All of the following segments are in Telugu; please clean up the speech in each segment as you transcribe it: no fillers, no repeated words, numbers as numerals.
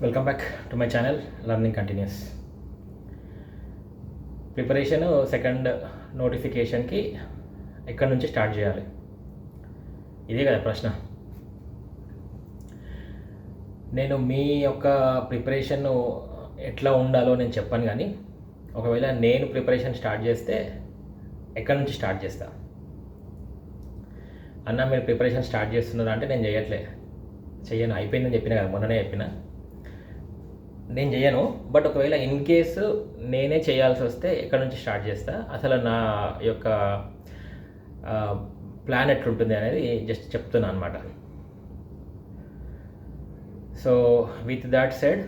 Welcome back to my channel learning continuous. Preparation second నోటిఫికేషన్కి ఎక్కడి నుంచి స్టార్ట్ చేయాలి, ఇదే కదా ప్రశ్న. నేను మీ యొక్క ప్రిపరేషన్ ఎట్లా ఉండాలో నేను చెప్పాను, కానీ ఒకవేళ నేను ప్రిపరేషన్ స్టార్ట్ చేస్తే ఎక్కడి నుంచి స్టార్ట్ చేస్తా అన్న, మీరు ప్రిపరేషన్ స్టార్ట్ చేస్తున్నారా అంటే నేను చెయ్యను, అయిపోయిందని చెప్పిన కదా, మొన్ననే చెప్పిన, నేను చెయ్యను. బట్ ఒకవేళ ఇన్ కేసు నేనే చేయాల్సి వస్తే ఎక్కడి నుంచి స్టార్ట్ చేస్తా, అసలు నా యొక్క ప్లాన్ ఎట్లుంటుంది అనేది జస్ట్ చెప్తున్నా అనమాట. So with that said,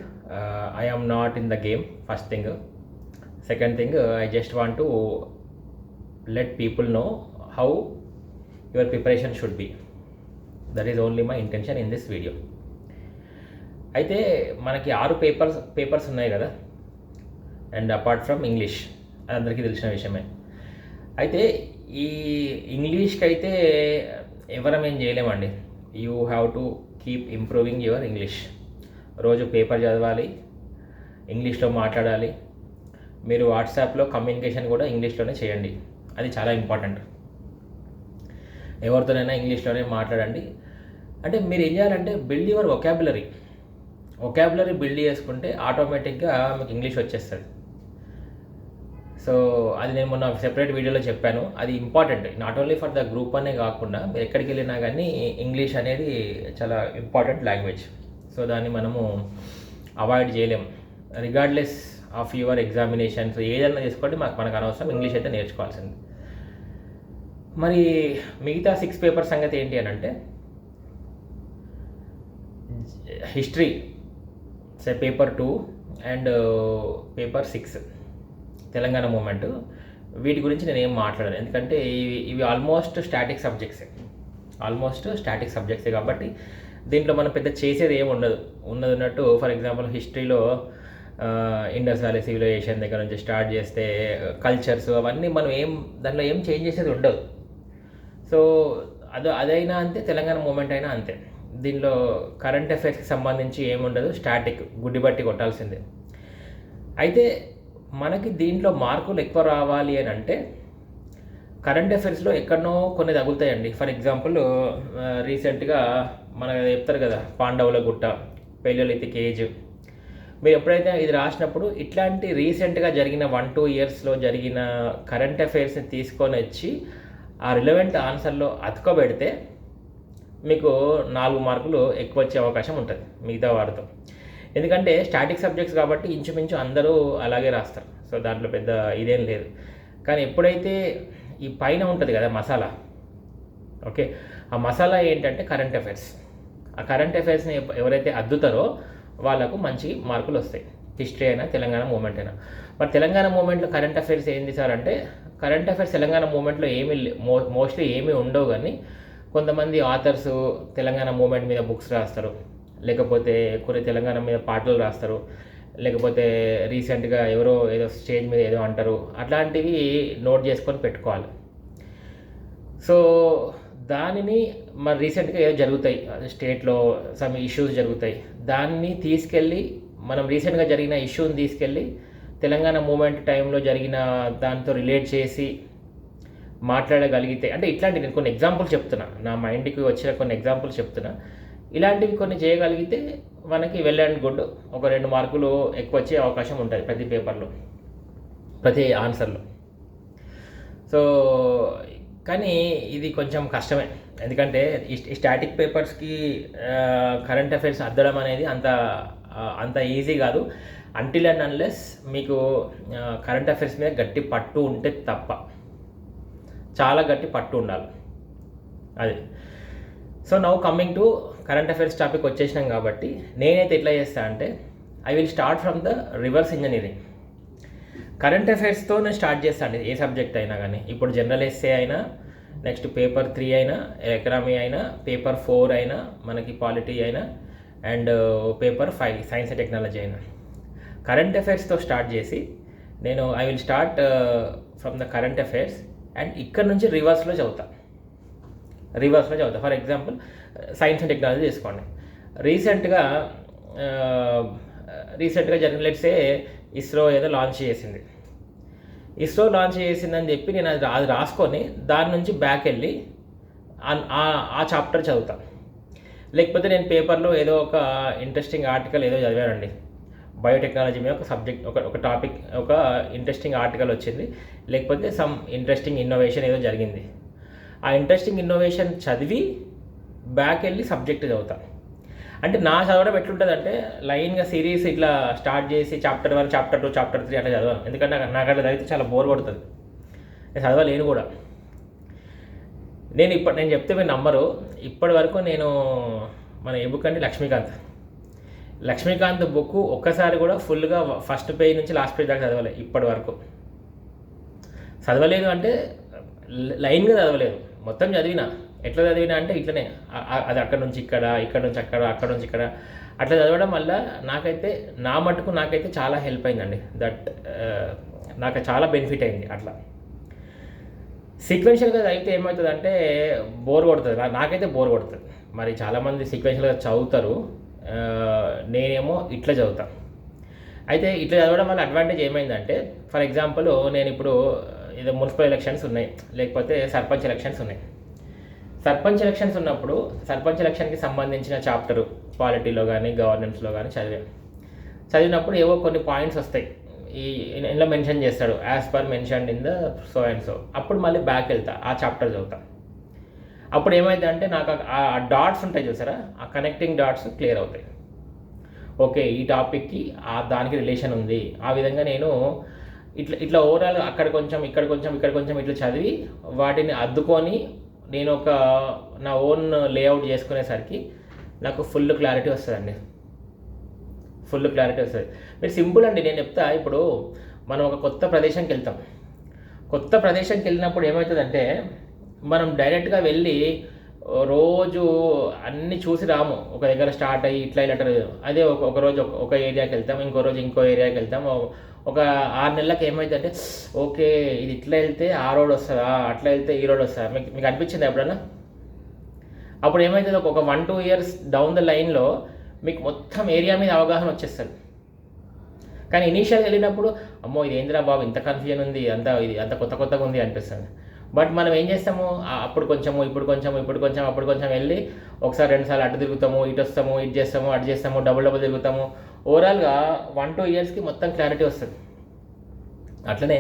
I am not in the game, first thing. Second thing, I just want to let people know how your preparation should be. That is only my intention in this video. అయితే మనకి 6 పేపర్స్ ఉన్నాయి కదా, అండ్ అపార్ట్ ఫ్రమ్ ఇంగ్లీష్, అది అందరికీ తెలిసిన విషయమే. అయితే ఈ ఇంగ్లీష్కి అయితే ఎవరం ఏం చేయలేమండి. You have to keep improving your English. రోజు పేపర్ చదవాలి, ఇంగ్లీష్లో మాట్లాడాలి. మీరు వాట్సాప్లో కమ్యూనికేషన్ కూడా ఇంగ్లీష్లోనే చేయండి, అది చాలా ఇంపార్టెంట్. ఎవరితోనైనా ఇంగ్లీష్లోనే మాట్లాడండి. అంటే మీరు ఏం చేయాలంటే బిల్డ్ యువర్ ఒకాబులరీ బిల్డ్ చేసుకుంటే ఆటోమేటిక్గా మీకు ఇంగ్లీష్ వచ్చేస్తుంది. సో అది నేను మొన్న సెపరేట్ వీడియోలో చెప్పాను, అది important not only for the group అనే కాకుండా మీరు ఎక్కడికి వెళ్ళినా కానీ ఇంగ్లీష్ అనేది చాలా ఇంపార్టెంట్ లాంగ్వేజ్. సో దాన్ని మనము అవాయిడ్ చేయలేము. రిగార్డ్లెస్ ఆఫ్ యువర్ ఎగ్జామినేషన్స్ ఏదైనా తీసుకోండి, మనకు అనవసరం, ఇంగ్లీష్ అయితే నేర్చుకోవాల్సింది. మరి మిగతా 6 పేపర్ సంగతి ఏంటి అని అంటే, history paper 2 and paper 6 Telangana movement, వీటి గురించి నేను ఏం మాట్లాడాను, ఎందుకంటే ఇవి ఆల్మోస్ట్ స్టాటిక్ సబ్జెక్ట్సే కాబట్టి దీంట్లో మనం పెద్ద చేసేది ఏమి ఉన్నట్టు. ఫర్ ఎగ్జాంపుల్ హిస్టరీలో ఇండస్ వ్యాలీ సివిలైజేషన్ దగ్గర నుంచి స్టార్ట్ చేస్తే కల్చర్స్ అవన్నీ మనం దాంట్లో ఏం చేంజ్ చేసేది ఉండదు. సో అదైనా అంతే, తెలంగాణ మూమెంట్ అయినా అంతే. దీనిలో కరెంట్ అఫైర్స్కి సంబంధించి ఏముండదు, స్టాటిక్ గుడ్డి బట్టి కొట్టాల్సిందే. అయితే మనకి దీంట్లో మార్కులు ఎక్కువ రావాలి అని అంటే కరెంట్ అఫైర్స్లో ఎక్కడనో కొన్ని తగులుతాయండి. ఫర్ ఎగ్జాంపుల్ రీసెంట్గా మనకు చెప్తారు కదా, పాండవుల గుట్ట, పెళ్ళిలితిక్ ఏజ్. మీరు ఎప్పుడైతే ఇది రాసినప్పుడు ఇట్లాంటి రీసెంట్గా జరిగిన 1-2 ఇయర్స్లో జరిగిన కరెంట్ అఫైర్స్ని తీసుకొని వచ్చి ఆ రిలవెంట్ ఆన్సర్లో అతుకోబెడితే మీకు 4 మార్కులు ఎక్కువ వచ్చే అవకాశం ఉంటుంది మిగతా వారితో. ఎందుకంటే స్టాటిక్ సబ్జెక్ట్స్ కాబట్టి ఇంచుమించు అందరూ అలాగే రాస్తారు. సో దాంట్లో పెద్ద ఇదేం లేదు. కానీ ఎప్పుడైతే ఈ పైన ఉంటుంది కదా మసాలా, ఓకే, ఆ మసాలా ఏంటంటే కరెంట్ అఫైర్స్. ఆ కరెంట్ అఫైర్స్ని ఎవరైతే అద్దుతారో వాళ్ళకు మంచి మార్కులు వస్తాయి, హిస్టరీ అయినా తెలంగాణ మూమెంట్ అయినా. మరి తెలంగాణ మూమెంట్లో కరెంట్ అఫైర్స్ ఏంది సార్ అంటే, కరెంట్ అఫైర్స్ తెలంగాణ మూమెంట్లో మోస్ట్లీ ఏమీ ఉండవు, కానీ కొంతమంది ఆథర్స్ తెలంగాణ మూమెంట్ మీద బుక్స్ రాస్తారు, లేకపోతే కొన్ని తెలంగాణ మీద పాటలు రాస్తారు, లేకపోతే రీసెంట్గా ఎవరో ఏదో స్టేజ్ మీద ఏదో అంటారు, అట్లాంటివి నోట్ చేసుకొని పెట్టుకోవాలి. సో దానిని మరి రీసెంట్గా ఏదో జరుగుతాయి, స్టేట్లో సమ్ ఇష్యూస్ జరుగుతాయి, దాన్ని తీసుకెళ్ళి మనం రీసెంట్గా జరిగిన ఇష్యూని తీసుకెళ్ళి తెలంగాణ మూమెంట్ టైంలో జరిగిన దాంతో రిలేట్ చేసి మాట్లాడగలిగితే, అంటే ఇట్లాంటి నేను కొన్ని ఎగ్జాంపుల్స్ చెప్తున్నా, నా మైండ్కి వచ్చిన కొన్ని ఎగ్జాంపుల్స్ చెప్తున్నా, ఇలాంటివి కొన్ని చేయగలిగితే మనకి వెల్ అండ్ గుడ్, ఒక 2 మార్కులు ఎక్కువ వచ్చే అవకాశం ఉంటుంది ప్రతి పేపర్లో, ప్రతి ఆన్సర్లో. సో కానీ ఇది కొంచెం కష్టమే, ఎందుకంటే ఈ స్టాటిక్ పేపర్స్కి కరెంట్ అఫైర్స్ అద్దడం అనేది అంత ఈజీ కాదు, అంటిల్ అండ్ అన్లెస్ మీకు కరెంట్ అఫైర్స్ మీద గట్టి పట్టు ఉంటే తప్ప. చాలా గట్టి పట్టు ఉండాలి అది. So now coming to current affairs topic వచ్చేసినాం కాబట్టి నేనైతే ఎట్లా చేస్తా అంటే, I will start from the reverse engineering. Current అఫైర్స్తో నేను స్టార్ట్ చేస్తాను, ఏ సబ్జెక్ట్ అయినా కానీ. ఇప్పుడు జనరల్ ఎస్సే అయినా, నెక్స్ట్ పేపర్ 3 అయినా, ఎకనామీ అయినా, పేపర్ 4 అయినా, మనకి పాలిటీ అయినా, and paper 5 science and technology అయినా, కరెంట్ అఫైర్స్తో స్టార్ట్ చేసి నేను I will start from the current affairs and ఇక్కడ నుంచి రివర్స్లో చదువుతా. For example science and technology తీసుకోండి. రీసెంట్గా రీసెంట్గా జరిగిన లెట్సే ఇస్రో ఏదో లాంచ్ చేసింది. ఇస్రో లాంచ్ చేసిందని చెప్పి నేను అది రాసుకొని దాని నుంచి బ్యాక్ వెళ్ళి ఆ చాప్టర్ చదువుతాను. లేకపోతే నేను పేపర్లో ఏదో ఒక ఇంట్రెస్టింగ్ ఆర్టికల్ ఏదో చదివానండి, బయోటెక్నాలజీ మీద ఒక సబ్జెక్ట్ ఒక టాపిక్ ఒక ఇంట్రెస్టింగ్ ఆర్టికల్ వచ్చింది, లేకపోతే సమ్ ఇంట్రెస్టింగ్ ఇన్నోవేషన్ ఏదో జరిగింది. ఆ ఇంట్రెస్టింగ్ ఇన్నోవేషన్ చదివి బ్యాక్ వెళ్ళి సబ్జెక్ట్ చదువుతాను. అంటే నా చదవడం ఎట్లుంటుంది అంటే లైన్గా సిరీస్ ఇట్లా స్టార్ట్ చేసి చాప్టర్ 1 చాప్టర్ 2 చాప్టర్ 3 అట్లా చదవను. ఎందుకంటే నాకు అట్లా చదివితే చాలా బోర్ పడుతుంది, నేను చదవలేను కూడా. నేను చెప్తే మీరు నమ్మరు, ఇప్పటి వరకు నేను మన ఏ బుక్ అంటే లక్ష్మీకాంత్ బుక్ ఒక్కసారి కూడా ఫుల్గా ఫస్ట్ పేజ్ నుంచి లాస్ట్ పేజ్ దాకా చదవలేదు ఇప్పటి వరకు. చదవలేదు అంటే లైన్గా చదవలేదు, మొత్తం చదివినా. ఎట్లా చదివినా అంటే ఇట్లనే అది అక్కడ నుంచి ఇక్కడ, ఇక్కడ నుంచి అక్కడ, అక్కడ నుంచి ఇక్కడ అట్లా చదవడం వల్ల నాకైతే చాలా హెల్ప్ అయిందండి. నాకు చాలా బెనిఫిట్ అయింది. అట్లా సీక్వెన్షియల్గా చదివితే ఏమవుతుందంటే బోర్ కొడుతుంది, నాకైతే బోర్ కొడుతుంది. మరి చాలామంది సీక్వెన్షియల్గా చదువుతారు, నేనేమో ఇట్లా చదువుతాను. అయితే ఇట్లా చదవడం వల్ల అడ్వాంటేజ్ ఏమైందంటే, ఫర్ ఎగ్జాంపుల్ నేను ఇప్పుడు ఏదో మున్సిపల్ ఎలక్షన్స్ ఉన్నాయి, లేకపోతే సర్పంచ్ ఎలక్షన్స్ ఉన్నాయి. సర్పంచ్ ఎలక్షన్స్ ఉన్నప్పుడు సర్పంచ్ ఎలక్షన్కి సంబంధించిన చాప్టరు పాలిటీలో కానీ గవర్నెన్స్లో కానీ చదివినప్పుడు ఏవో కొన్ని పాయింట్స్ వస్తాయి, ఇందులో మెన్షన్ చేస్తాడు as per mention in the so and so. అప్పుడు మళ్ళీ బ్యాక్ వెళ్తా, ఆ చాప్టర్ చదువుతా. అప్పుడు ఏమైందంటే నాకు ఆ డాట్స్ ఉంటాయి చూసారా, ఆ కనెక్టింగ్ డాట్స్ క్లియర్ అవుతాయి. ఓకే, ఈ టాపిక్కి దానికి రిలేషన్ ఉంది. ఆ విధంగా నేను ఇట్లా ఓవరాల్ అక్కడ కొంచెం ఇక్కడ కొంచెం ఇక్కడ కొంచెం ఇట్లా చదివి వాటిని అద్దుకొని నేను నా ఓన్ లేఅవుట్ చేసుకునేసరికి నాకు ఫుల్ క్లారిటీ వస్తుందండి, ఫుల్ క్లారిటీ వస్తుంది. మీరు సింపుల్ అండి, నేను చెప్తా. ఇప్పుడు మనం ఒక కొత్త ప్రదేశానికి వెళ్తాం. కొత్త ప్రదేశానికి వెళ్ళినప్పుడు ఏమవుతుందంటే మనం డైరెక్ట్గా వెళ్ళి రోజు అన్నీ చూసి రాము. ఒక దగ్గర స్టార్ట్ అయ్యి ఇట్లా అదే ఒక రోజు ఒక ఏరియాకి వెళ్తాం, ఇంకో రోజు ఇంకో ఏరియాకి వెళ్తాం. ఒక 6 నెలలకు ఏమవుతుందంటే ఓకే ఇది ఇట్లా వెళ్తే ఆ రోడ్ వస్తుందా, అట్లా వెళ్తే ఈ రోడ్ వస్తుందా, మీకు అనిపించింది ఎప్పుడన్నా? అప్పుడు ఏమవుతుంది, ఒక 1-2 ఇయర్స్ డౌన్ ద లైన్లో మీకు మొత్తం ఏరియా మీద అవగాహన వచ్చేస్తుంది. కానీ ఇనీషియల్గా వెళ్ళినప్పుడు అమ్మో ఇది ఏందిరా బాబు ఇంత కన్ఫ్యూజన్ ఉంది, అంత కొత్తగా ఉంది అనిపిస్తుంది. బట్ మనం ఏం చేస్తాము, అప్పుడు కొంచెము ఇప్పుడు కొంచెం అప్పుడు కొంచెం వెళ్ళి ఒకసారి 2 సార్లు అటు తిరుగుతాము, ఇటు వస్తాము, ఇటు చేస్తాము, అటు చేస్తాము, డబుల్ తిరుగుతాము. ఓవరాల్గా 1-2 ఇయర్స్కి మొత్తం క్లారిటీ వస్తుంది. అట్లనే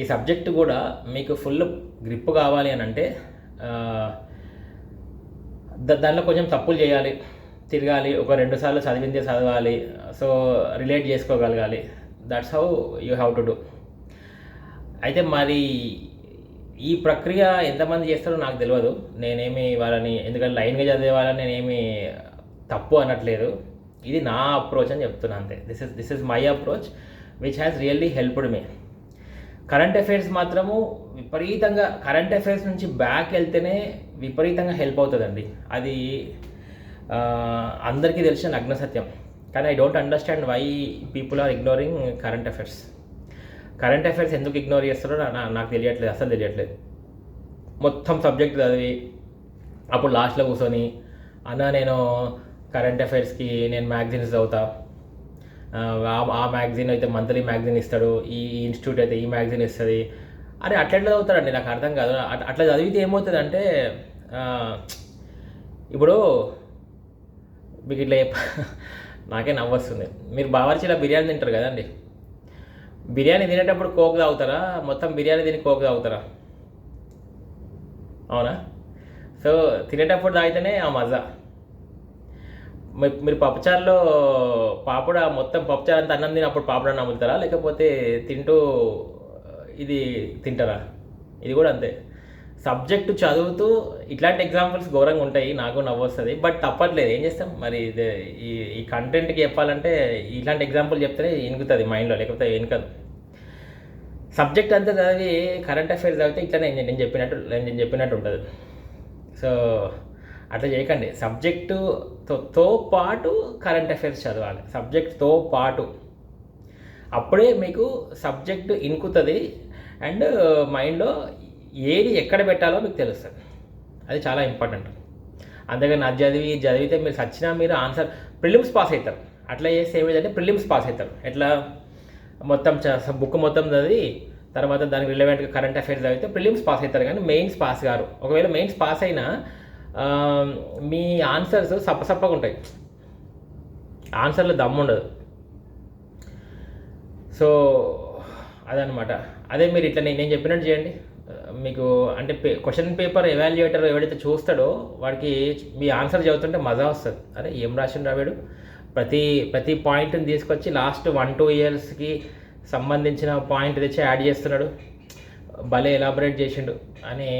ఈ సబ్జెక్టు కూడా మీకు ఫుల్ గ్రిప్ కావాలి అని అంటే దానిలో కొంచెం తప్పులు చేయాలి, తిరగాలి, ఒక 2 సార్లు చదివిందే చదవాలి, సో రిలేట్ చేసుకోగలగాలి. That's how you have to do. అయితే మరి ఈ ప్రక్రియ ఎంతమంది చేస్తారో నాకు తెలియదు. నేనేమి వాళ్ళని, ఎందుకంటే లైన్గా చదివే వాళ్ళని నేనేమి తప్పు అనట్లేదు, ఇది నా అప్రోచ్ అని చెప్తున్నా అంతే. This is my approach which has really helped me. Current affairs మాత్రము విపరీతంగా, కరెంట్ అఫైర్స్ నుంచి బ్యాక్ వెళ్తేనే విపరీతంగా హెల్ప్ అవుతుందండి. అది అందరికీ తెలిసిన నగ్న సత్యం. కానీ I don't understand why people are ignoring current affairs. Current affairs ఎందుకు ఇగ్నోర్ చేస్తారో నాకు తెలియట్లేదు, అసలు తెలియట్లేదు. మొత్తం సబ్జెక్ట్ చదివి అప్పుడు లాస్ట్లో కూర్చొని నేను కరెంట్ అఫైర్స్కి నేను మ్యాగజైన్స్ చదువుతా, ఆ మ్యాగజైన్ అయితే మంత్లీ మ్యాగజైన్ ఇస్తాడు, ఈ ఇన్స్టిట్యూట్ అయితే ఈ మ్యాగజైన్ ఇస్తుంది. అరే అట్లా చదువుతాడండి, నాకు అర్థం కాదు. అట్లా చదివితే ఏమవుతుందంటే ఇప్పుడు మీకు ఇట్లా నాకే నవ్వొస్తుంది. మీరు బావర్చీలో బిర్యానీ తింటారు కదండి, బిర్యానీ తినేటప్పుడు కోక్ తాగుతారా, మొత్తం బిర్యానీ తిని కోక్ తాగుతారా? అవునా? సో తినేటప్పుడు తాగితేనే ఆ మజా. మీరు పప్పుచారులో పాపడ మొత్తం పప్పుచారు అంతా అన్నం తిని అప్పుడు పాపడ నమ్ముతారా, లేకపోతే తింటూ ఇది తింటారా? ఇది కూడా అంతే. సబ్జెక్టు చదువుతూ ఇట్లాంటి ఎగ్జాంపుల్స్ ఘోరంగా ఉంటాయి, నాకు నవ్వొస్తుంది. బట్ తప్పట్లేదు, ఏం చేస్తాం మరి. ఈ కంటెంట్కి చెప్పాలంటే ఇట్లాంటి ఎగ్జాంపుల్ చెప్తేనే ఇనుకుతుంది మైండ్లో, లేకపోతే వెనుకదు. సబ్జెక్ట్ అంతా చదివి కరెంట్ అఫైర్స్ చదివితే ఇట్లనే నేను చెప్పినట్టు ఉంటుంది. సో అట్లా చేయకండి. సబ్జెక్టుతో పాటు కరెంట్ అఫైర్స్ చదవాలి, సబ్జెక్ట్తో పాటు. అప్పుడే మీకు సబ్జెక్టు ఇనుకుతుంది అండ్ మైండ్లో ఏది ఎక్కడ పెట్టాలో మీకు తెలుస్తుంది. అది చాలా ఇంపార్టెంట్. అంతేగాని అది చదివితే మీరు సచ్చినా మీరు ఆన్సర్ ప్రిలిమ్స్ పాస్ అవుతారు. అట్లా చేస్తే ఏమైందంటే ప్రిలిమ్స్ పాస్ అవుతారు. ఎట్లా మొత్తం బుక్ మొత్తం చదివి తర్వాత దానికి రిలవెంట్గా కరెంట్ అఫైర్స్ చదివితే ప్రిలిమ్స్ పాస్ అవుతారు, కానీ మెయిన్స్ పాస్ గారు. ఒకవేళ మెయిన్స్ పాస్ అయినా మీ ఆన్సర్స్ సప్పసప్పగా ఉంటాయి, ఆన్సర్లో దమ్ము ఉండదు. సో అదనమాట. అదే మీరు ఇట్లా నేను చెప్పినట్టు చేయండి. మీకు అంటే క్వశ్చన్ పేపర్ ఎవాల్యుయేటర్ ఎవడైతే చూస్తాడో వాడికి మీ ఆన్సర్ చదువుతుంటే మజా వస్తుంది. అరే ఏం రాసిండు రావాడు, ప్రతి పాయింట్ని తీసుకొచ్చి లాస్ట్ 1-2 ఇయర్స్కి సంబంధించిన పాయింట్ తెచ్చి యాడ్ చేస్తున్నాడు, భలే ఎలాబరేట్ చేసిండు అని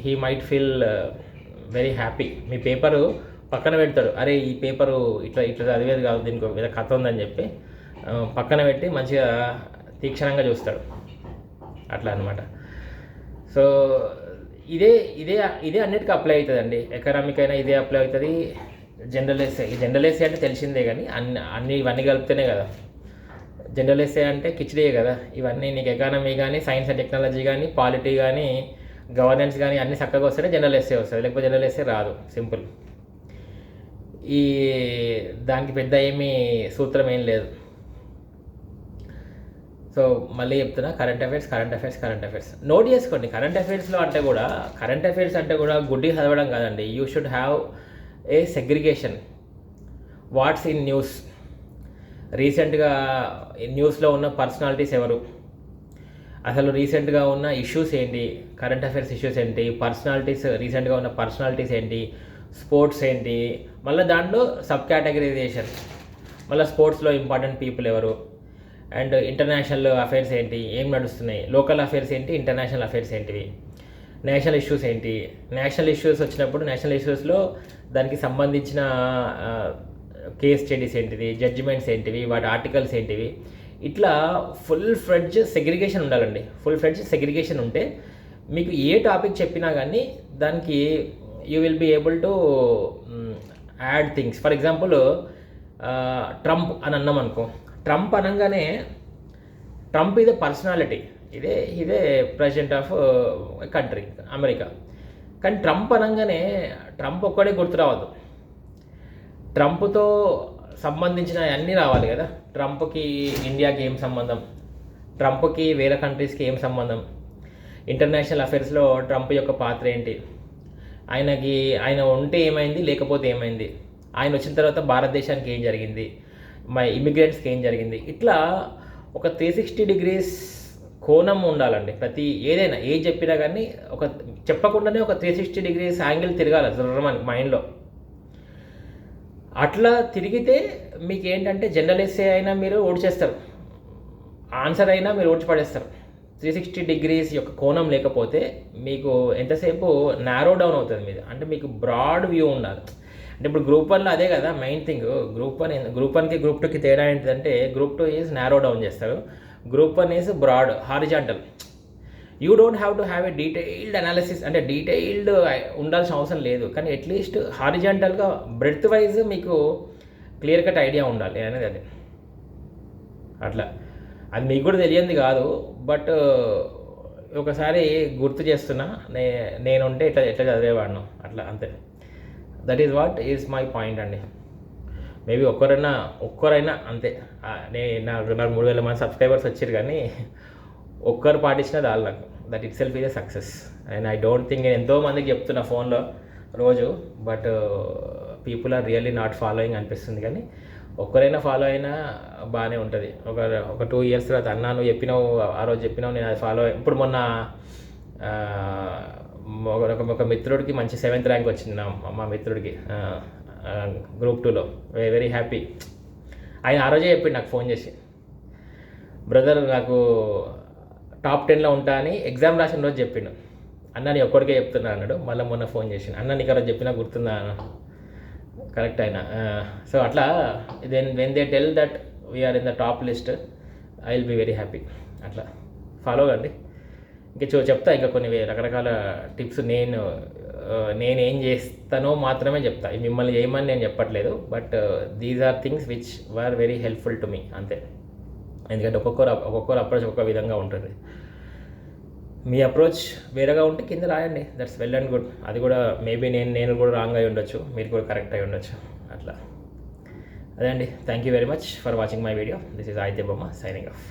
he might feel very happy. Me paper పక్కన పెడతాడు, అరే ఈ పేపరు ఇట్లా చదివేది కాదు, దీనికి ఏదో కథ ఉందని చెప్పి పక్కన పెట్టి మంచిగా తీక్షణంగా చూస్తాడు. అట్లా అనమాట. సో ఇదే అన్నిటికీ అప్లై అవుతుందండి. ఎకనామిక్ అయినా ఇదే అప్లై అవుతుంది, జనరల్ ఎస్సే అంటే తెలిసిందే, కానీ ఇవన్నీ కలిపితేనే కదా. జనరల్ ఎస్సే అంటే కిచిడియే కదా. ఇవన్నీ నీకు ఎకానమీ కానీ, సైన్స్ అండ్ టెక్నాలజీ కానీ, పాలిటీ కానీ, గవర్నెన్స్ కానీ అన్నీ చక్కగా వస్తేనే జనరల్ ఎస్సే వస్తుంది, లేకపోతే జనరల్ ఎస్సే రాదు. సింపుల్. దానికి పెద్ద ఏమీ సూత్రం ఏం లేదు. సో మళ్ళీ చెప్తున్నా, కరెంట్ అఫైర్స్ నోట్ చేసుకోండి. కరెంట్ అఫైర్స్ అంటే కూడా గుడ్డి చదవడం కాదండి. You should have a segregation. What's in news, రీసెంట్గా న్యూస్లో ఉన్న పర్సనాలిటీస్ ఎవరు, అసలు రీసెంట్గా ఉన్న ఇష్యూస్ ఏంటి, కరెంట్ అఫైర్స్ ఇష్యూస్ ఏంటి, రీసెంట్గా ఉన్న పర్సనాలిటీస్ ఏంటి, స్పోర్ట్స్ ఏంటి, మళ్ళీ దాంట్లో సబ్ కేటగరైజేషన్, మళ్ళీ స్పోర్ట్స్లో ఇంపార్టెంట్ పీపుల్ ఎవరు, అండ్ ఇంటర్నేషనల్ అఫైర్స్ ఏంటి, ఏం నడుస్తున్నాయి, లోకల్ అఫైర్స్ ఏంటి, ఇంటర్నేషనల్ అఫైర్స్ ఏంటివి, నేషనల్ ఇష్యూస్ ఏంటి. నేషనల్ ఇష్యూస్ వచ్చినప్పుడు నేషనల్ ఇష్యూస్లో దానికి సంబంధించిన కేస్ స్టడీస్ ఏంటివి, జడ్జిమెంట్స్ ఏంటివి, వాటి ఆర్టికల్స్ ఏంటివి. ఇట్లా ఫుల్ ఫ్లెడ్జ్ సెగ్రిగేషన్ ఉండాలండి. ఫుల్ ఫ్లెడ్జ్ సెగ్రిగేషన్ ఉంటే మీకు ఏ టాపిక్ చెప్పినా కానీ దానికి you will be able to add things. For example Trump అని అన్నాం అనుకో, ట్రంప్ అనగానే ట్రంప్ ఇదే పర్సనాలిటీ, ఇదే ప్రెసిడెంట్ ఆఫ్ కంట్రీ అమెరికా. కానీ ట్రంప్ అనగానే ట్రంప్ ఒక్కడే గుర్తు రావద్దు, ట్రంప్తో సంబంధించిన అన్నీ రావాలి కదా. ట్రంప్కి ఇండియాకి ఏం సంబంధం, ట్రంప్కి వేరే కంట్రీస్కి ఏం సంబంధం, ఇంటర్నేషనల్ అఫైర్స్లో ట్రంప్ యొక్క పాత్ర ఏంటి, ఆయన ఉంటే ఏమైంది, లేకపోతే ఏమైంది, ఆయన వచ్చిన తర్వాత భారతదేశానికి ఏం జరిగింది, మా ఇమిగ్రెంట్స్కి ఏం జరిగింది. ఇట్లా ఒక 360 డిగ్రీస్ కోణం ఉండాలండి. ఏదైనా చెప్పినా కానీ చెప్పకుండానే ఒక 360 డిగ్రీస్ యాంగిల్ తిరగాలి మనకి మైండ్లో. అట్లా తిరిగితే మీకు ఏంటంటే జనరల్ ఎస్సే అయినా మీరు ఓడిచేస్తారు, ఆన్సర్ అయినా మీరు ఓడిచిపడేస్తారు. 360 డిగ్రీస్ యొక్క కోణం లేకపోతే మీకు ఎంతసేపు నారో డౌన్ అవుతుంది మీద. అంటే మీకు బ్రాడ్ వ్యూ ఉండాలి. అంటే ఇప్పుడు గ్రూప్ 1లో అదే కదా మెయిన్ థింగ్. గ్రూప్ 1కి గ్రూప్ 2కి తేడా ఏంటిదంటే గ్రూప్ 2 ఈజ్ నారో డౌన్ చేస్తారు, group 1 is broad horizontal. You don't have to have a detailed analysis, అంటే డీటెయిల్డ్ ఉండాల్సిన అవసరం లేదు, కానీ అట్లీస్ట్ హారిజాంటల్గా బ్రెడ్త్ వైజ్ మీకు క్లియర్ కట్ ఐడియా ఉండాలి అనేది అది. అట్లా అది మీకు కూడా తెలియంది కాదు, బట్ ఒకసారి గుర్తు చేస్తున్నా, నేనుంటే ఎట్లా చదివేవాడిను అట్లా, అంతే. That is what is my point అండి. మేబీ ఒక్కరైనా అంతే. నాకు 3,000 మంది సబ్స్క్రైబర్స్ వచ్చారు, కానీ ఒక్కరు పాటించిన దాని నాకు that itself is a success. And I don't think, నేను ఎంతోమందికి చెప్తున్నా ఫోన్లో రోజు, but people are really not following అనిపిస్తుంది. కానీ ఒక్కరైనా ఫాలో అయినా బాగానే ఉంటుంది. ఒక 2 ఇయర్స్ తర్వాత అన్నా నువ్వు చెప్పినావు, ఆ రోజు చెప్పినావు, నేను అది ఫాలో ఇప్పుడు మొన్న ఒక మిత్రుడికి మంచి 7th ర్యాంక్ వచ్చింది, మా మిత్రుడికి గ్రూప్ 2లో. Very happy. ఆయన ఆ రోజే చెప్పిండు నాకు ఫోన్ చేసి, బ్రదర్ నాకు టాప్ 10లో ఉంటా అని ఎగ్జామ్ రాసిన రోజు చెప్పిండు. అన్న నీ ఒక్కడికే చెప్తున్నా అన్నాడు. మళ్ళీ మొన్న ఫోన్ చేసిండు, అన్న నీకు ఆ రోజు చెప్పినా గుర్తుందా అన్న. కరెక్ట్ అయినా. సో అట్లా when they tell that we're in the top list, I will be very happy. అట్లా ఫాలో కండి. ఇంకా చెప్తా ఇంకా కొన్ని రకరకాల టిప్స్. నేనేం చేస్తానో మాత్రమే చెప్తా, మిమ్మల్ని చేయమని నేను చెప్పట్లేదు. But these are things which were very helpful to me, అంతే. ఎందుకంటే ఒక్కొక్కరు అప్రోచ్ ఒక్కొక్క విధంగా ఉంటుంది. మీ అప్రోచ్ వేరేగా ఉంటే కింద రాయండి, దట్స్ వెల్ అండ్ గుడ్. అది కూడా మేబీ నేను కూడా రాంగ్ అయి ఉండొచ్చు, మీరు కూడా కరెక్ట్ అయి ఉండొచ్చు. అట్లా అదే అండి. Thank you very much for watching my video. This is Aditya బొమ్మ సైనింగ్ ఆఫ్.